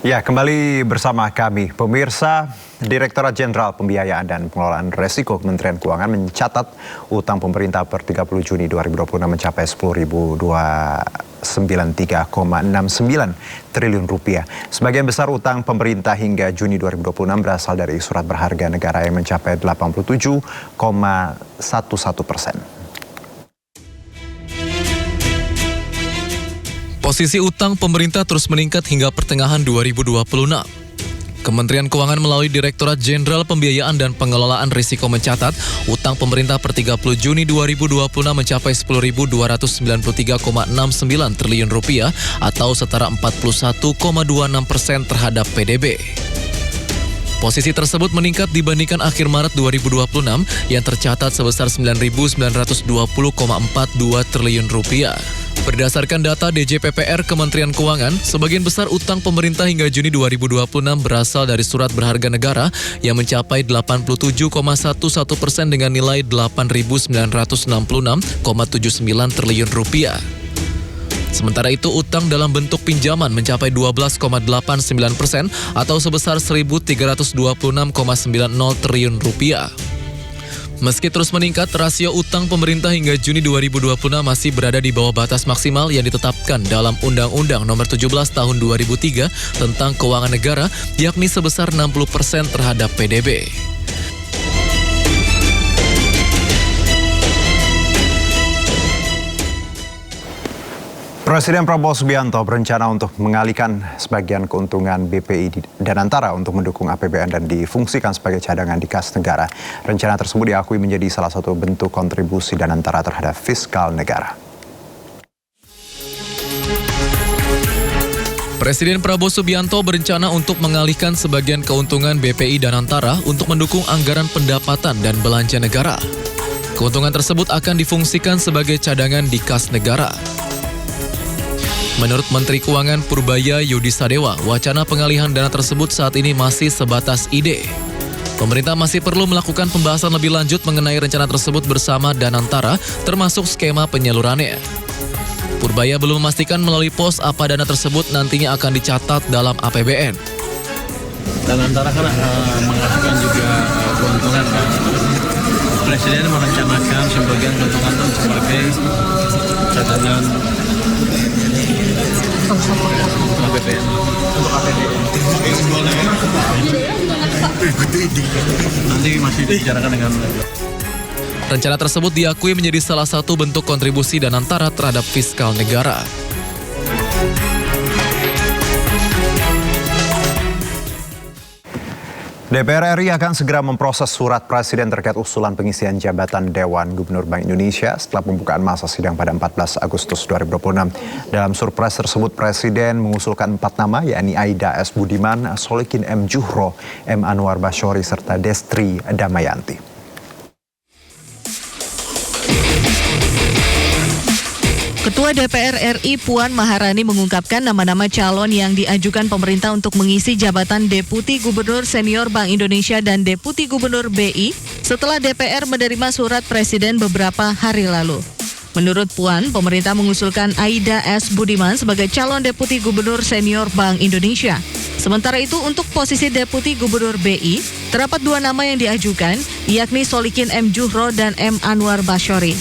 Ya, kembali bersama kami. Pemirsa, Direktorat Jenderal Pembiayaan dan Pengelolaan Risiko Kementerian Keuangan mencatat utang pemerintah per 30 Juni 2026 mencapai 10.293,69 triliun rupiah. Sebagian besar utang pemerintah hingga Juni 2026 berasal dari surat berharga negara yang mencapai 87,11%. Posisi utang pemerintah terus meningkat hingga pertengahan 2026. Kementerian Keuangan melalui Direktorat Jenderal Pembiayaan dan Pengelolaan Risiko mencatat utang pemerintah per 30 Juni 2026 mencapai 10.293,69 triliun rupiah atau setara 41,26% terhadap PDB. Posisi tersebut meningkat dibandingkan akhir Maret 2026 yang tercatat sebesar 9.920,42 triliun rupiah. Berdasarkan data DJPPR Kementerian Keuangan, sebagian besar utang pemerintah hingga Juni 2026 berasal dari surat berharga negara yang mencapai 87,11% dengan nilai 8.966,79 triliun rupiah. Sementara itu, utang dalam bentuk pinjaman mencapai 12,89% atau sebesar 1.326,90 triliun rupiah. Meski terus meningkat, rasio utang pemerintah hingga Juni 2026 masih berada di bawah batas maksimal yang ditetapkan dalam Undang-Undang Nomor 17 Tahun 2003 tentang Keuangan Negara, yakni sebesar 60% terhadap PDB. Presiden Prabowo Subianto berencana untuk mengalihkan sebagian keuntungan BPI Danantara untuk mendukung APBN dan difungsikan sebagai cadangan di kas negara. Rencana tersebut diakui menjadi salah satu bentuk kontribusi Danantara terhadap fiskal negara. Presiden Prabowo Subianto berencana untuk mengalihkan sebagian keuntungan BPI Danantara untuk mendukung anggaran pendapatan dan belanja negara. Keuntungan tersebut akan difungsikan sebagai cadangan di kas negara. Menurut Menteri Keuangan Purbaya Yudisadewa, wacana pengalihan dana tersebut saat ini masih sebatas ide. Pemerintah masih perlu melakukan pembahasan lebih lanjut mengenai rencana tersebut bersama Danantara, termasuk skema penyalurannya. Purbaya belum memastikan melalui pos apa dana tersebut nantinya akan dicatat dalam APBN. Danantara kan menghasilkan juga keuntungan kan. Presiden merencanakan sebagian keuntungan itu sebagai cadangan untuk APBN. Nanti masih dibicarakan dengan. Rencana tersebut diakui menjadi salah satu bentuk kontribusi Danantara terhadap fiskal negara. DPR RI akan segera memproses surat Presiden terkait usulan pengisian jabatan Dewan Gubernur Bank Indonesia setelah pembukaan masa sidang pada 14 Agustus 2026. Dalam surpres tersebut, Presiden mengusulkan 4 nama, yakni Aida S. Budiman, Solikin M. Juhro, M. Anwar Basyori, serta Destri Damayanti. Ketua DPR RI Puan Maharani mengungkapkan nama-nama calon yang diajukan pemerintah untuk mengisi jabatan Deputi Gubernur Senior Bank Indonesia dan Deputi Gubernur BI setelah DPR menerima surat Presiden beberapa hari lalu. Menurut Puan, pemerintah mengusulkan Aida S. Budiman sebagai calon Deputi Gubernur Senior Bank Indonesia. Sementara itu, untuk posisi Deputi Gubernur BI, terdapat 2 nama yang diajukan, yakni Solikin M. Juhro dan M. Anwar Basyori.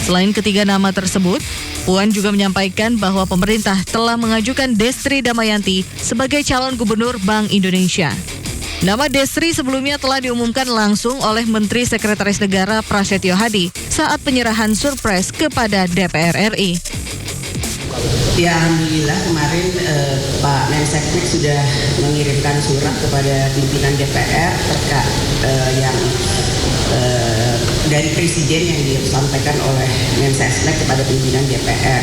Selain ketiga nama tersebut, Puan juga menyampaikan bahwa pemerintah telah mengajukan Destri Damayanti sebagai calon gubernur Bank Indonesia. Nama Destri sebelumnya telah diumumkan langsung oleh Menteri Sekretaris Negara Prasetyo Hadi saat penyerahan surpres kepada DPR RI. Ya, alhamdulillah kemarin Pak Menseknek sudah mengirimkan surat kepada pimpinan DPR terkait yang dari Presiden yang disampaikan oleh Mensesnek kepada pimpinan DPR.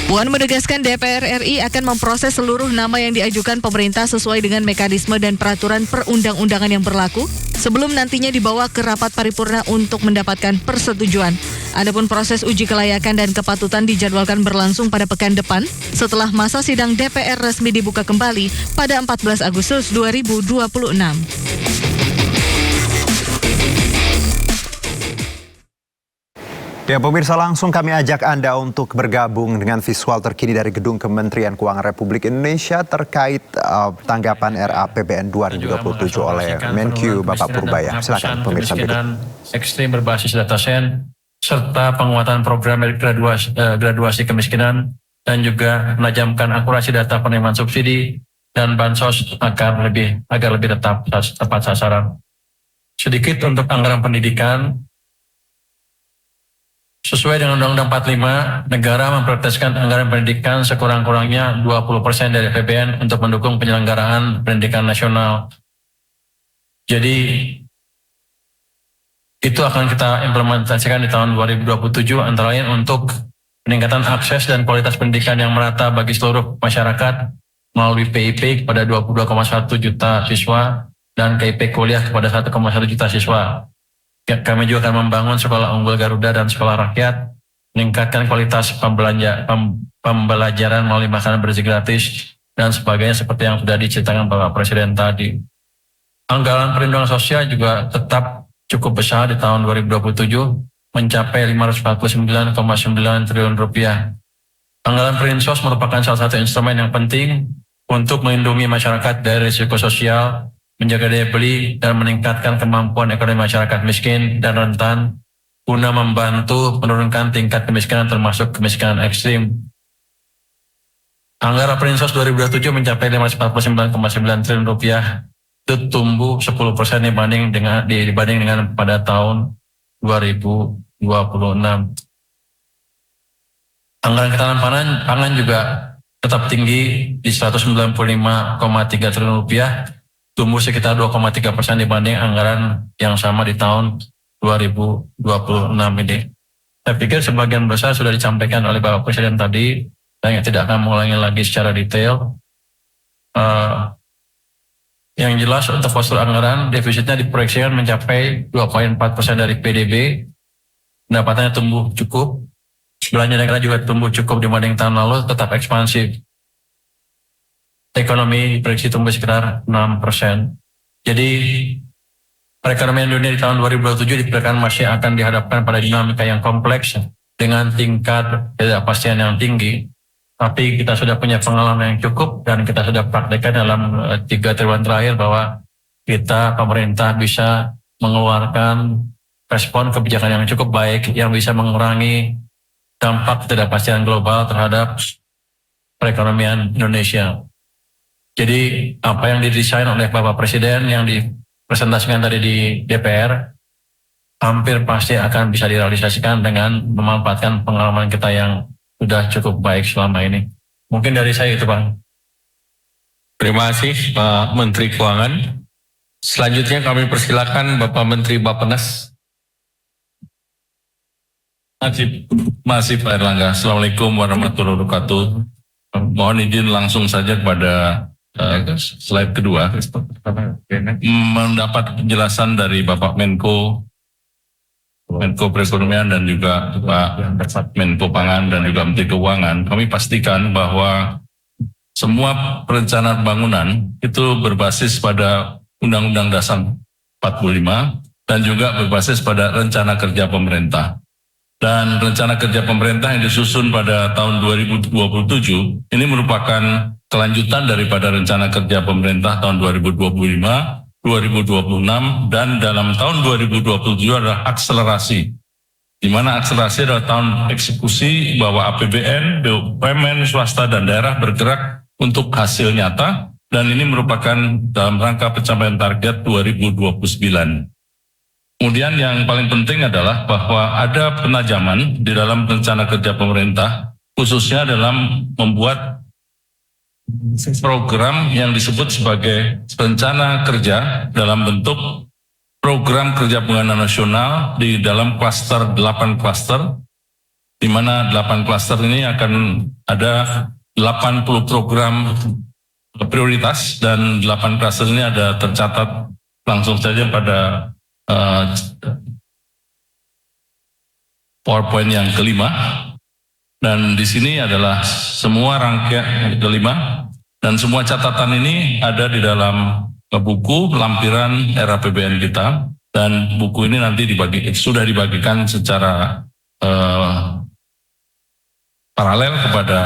Puan menegaskan DPR RI akan memproses seluruh nama yang diajukan pemerintah sesuai dengan mekanisme dan peraturan perundang-undangan yang berlaku sebelum nantinya dibawa ke rapat paripurna untuk mendapatkan persetujuan. Adapun proses uji kelayakan dan kepatutan dijadwalkan berlangsung pada pekan depan setelah masa sidang DPR resmi dibuka kembali pada 14 Agustus 2026. Ya pemirsa, langsung kami ajak Anda untuk bergabung dengan visual terkini dari Gedung Kementerian Keuangan Republik Indonesia terkait tanggapan RAPBN 2027 oleh Menkyu Bapak Purbaya. Silakan pemirsa berikut. Ekstrim berbasis data sen, serta penguatan program graduasi kemiskinan, dan juga menajamkan akurasi data penerimaan subsidi dan bansos agar lebih tepat sasaran. Sedikit untuk anggaran pendidikan. Sesuai dengan Undang-Undang 45, negara memprioritaskan anggaran pendidikan sekurang-kurangnya 20% dari APBN untuk mendukung penyelenggaraan pendidikan nasional. Jadi, itu akan kita implementasikan di tahun 2027, antara lain untuk peningkatan akses dan kualitas pendidikan yang merata bagi seluruh masyarakat melalui PIP kepada 22,1 juta siswa dan KIP kuliah kepada 1,1 juta siswa. Kami juga akan membangun sekolah unggul Garuda dan sekolah rakyat, meningkatkan kualitas pembelajaran melalui makanan bergizi gratis, dan sebagainya seperti yang sudah diceritakan Bapak Presiden tadi. Anggaran perlindungan sosial juga tetap cukup besar di tahun 2027, mencapai 549,9 triliun rupiah. Anggaran Perlinsos merupakan salah satu instrumen yang penting untuk melindungi masyarakat dari risiko sosial, menjaga daya beli, dan meningkatkan kemampuan ekonomi masyarakat miskin dan rentan guna membantu menurunkan tingkat kemiskinan termasuk kemiskinan ekstrim. Anggaran Perlinsos 2027 mencapai 549,9 triliun rupiah, itu tumbuh 10% dibanding dengan pada tahun 2026. Anggaran ketahanan pangan juga tetap tinggi di 195,3 triliun rupiah, tumbuh sekitar 2,3% dibanding anggaran yang sama di tahun 2026 ini. Saya pikir sebagian besar sudah disampaikan oleh Bapak Presiden tadi, saya tidak akan mengulangi lagi secara detail. Yang jelas untuk postur anggaran, defisitnya diproyeksikan mencapai 2,4% dari PDB, pendapatannya tumbuh cukup, belanja negara juga tumbuh cukup dibanding tahun lalu, tetap ekspansif. Ekonomi diprediksi tumbuh sekitar 6%. Jadi perekonomian dunia di tahun 2027 diperkirakan masih akan dihadapkan pada dinamika yang kompleks dengan tingkat ketidakpastian yang tinggi. Tapi kita sudah punya pengalaman yang cukup dan kita sudah praktekkan dalam 3 triwulan terakhir bahwa kita pemerintah bisa mengeluarkan respon kebijakan yang cukup baik yang bisa mengurangi dampak ketidakpastian global terhadap perekonomian Indonesia. Jadi apa yang didesain oleh Bapak Presiden yang dipresentasikan tadi di DPR hampir pasti akan bisa direalisasikan dengan memanfaatkan pengalaman kita yang sudah cukup baik selama ini. Mungkin dari saya itu, Pak. Terima kasih Pak Menteri Keuangan. Selanjutnya kami persilakan Bapak Menteri Bappenas. Masih Pak Erlangga. Assalamualaikum warahmatullahi wabarakatuh. Mohon izin langsung saja kepada slide kedua. Mendapat penjelasan dari Bapak Menko Perekonomian dan juga Pak Menko Pangan dan juga Menteri Keuangan. Kami pastikan bahwa semua perencanaan bangunan itu berbasis pada Undang-Undang Dasar 45 dan juga berbasis pada rencana kerja pemerintah. Dan rencana kerja pemerintah yang disusun pada tahun 2027 ini merupakan kelanjutan daripada rencana kerja pemerintah tahun 2025, 2026, dan dalam tahun 2027 adalah akselerasi. Di mana akselerasi adalah tahun eksekusi bahwa APBN, BUMN, swasta, dan daerah bergerak untuk hasil nyata, dan ini merupakan dalam rangka pencapaian target 2029. Kemudian yang paling penting adalah bahwa ada penajaman di dalam rencana kerja pemerintah, khususnya dalam membuat program yang disebut sebagai rencana kerja dalam bentuk program kerja pengguna nasional di dalam klaster 8 klaster, di mana 8 klaster ini akan ada 80 program prioritas dan 8 klaster ini ada tercatat langsung saja pada PowerPoint yang kelima, dan di sini adalah semua rangkaian kelima dan semua catatan ini ada di dalam buku lampiran RAPBN kita, dan buku ini nanti sudah dibagikan secara paralel kepada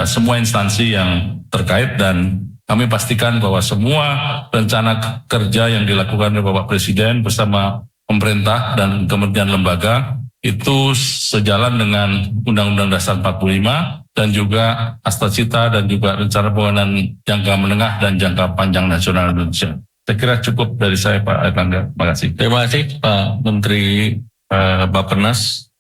semua instansi yang terkait, dan kami pastikan bahwa semua rencana kerja yang dilakukan oleh Bapak Presiden bersama pemerintah dan kementerian lembaga itu sejalan dengan Undang-Undang Dasar 45 dan juga Astacita dan juga rencana pembangunan jangka menengah dan jangka panjang nasional Indonesia. Saya kira cukup dari saya, Pak Erlangga. Terima kasih. Terima kasih Pak Menteri Bappenas.